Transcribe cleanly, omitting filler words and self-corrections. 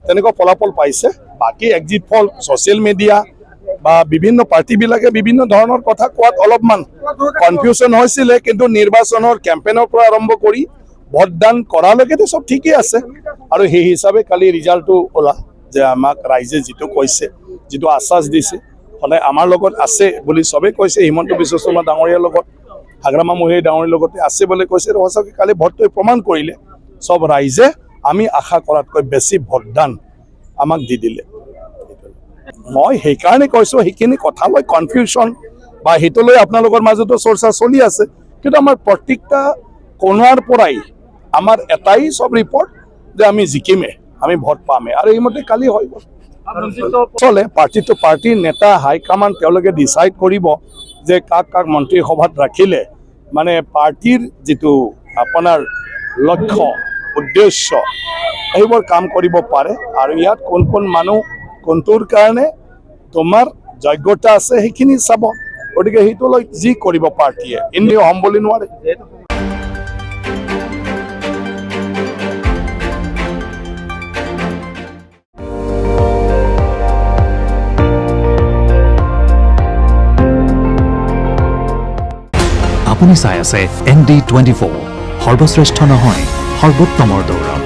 তেনেকুৱা ফলাফল পাইছে। বাকী এক্সিট পল ছ'চিয়েল মিডিয়া বা বিভিন্ন পাৰ্টিবিলাকে বিভিন্ন ধৰণৰ কথা কোৱাত অলপমান কনফিউজন হৈছিলে, কিন্তু নিৰ্বাচনৰ কেম্পেইনৰ পৰা আৰম্ভ কৰি ভোটদান কৰালৈকেতো চব ঠিকেই আছে। আৰু সেই হিচাপে কালি ৰিজাল্টটো ওলা যে আমাক ৰাইজে যিটো কৈছে, যিটো আশ্বাস দিছে, সদায় আমাৰ লগত আছে বুলি চবেই কৈছে। হিমন্ত বিশ্ব শৰ্মা ডাঙৰীয়াৰ লগত, হাগ্ৰামা মহিলা ডাঙৰীয়াৰ লগতে আছে বুলি কৈছে। সঁচাকৈ কালি ভোটটোৱে প্ৰমাণ কৰিলে চব ৰাইজে আমি আশা কৰাতকৈ বেছি ভোটদান আমাক দি দিলে। মই সেইকাৰণে কৈছোঁ, সেইখিনি কথা লৈ কনফিউশ্যন বা সেইটো লৈ আপোনালোকৰ মাজতো চৰ্চা চলি আছে, কিন্তু আমাৰ প্ৰত্যেকটা কোণাৰ পৰাই আমাৰ এটাই চব ৰিপৰ্ট যে আমি জিকিমে, আমি ভোট পামে, আৰু এইমতে কালি হৈ গ'ল। চলে পাৰ্টিৰ নেতা হাইকমাণ্ড তেওঁলোকে ডিচাইড কৰিব যে কাক কাক মন্ত্ৰীসভাত ৰাখিলে মানে পাৰ্টিৰ যিটো আপোনাৰ লক্ষ্য উদ্দেশ্য সেইবোৰ কাম কৰিব পাৰে। আৰু ইয়াত কোন কোন মানুহ কোনটোৰ কাৰণে তোমাৰ যোগ্যতা আছে সেইখিনি চাব। গতিকে সেইটো লৈ যি কৰিব পাৰ্টিয়ে এনেও হ'ম বুলি নোৱাৰে। আপুনি চাই আছে ND24, সৰ্বশ্ৰেষ্ঠ নহয় সৰ্বোত্তমৰ দৌৰ।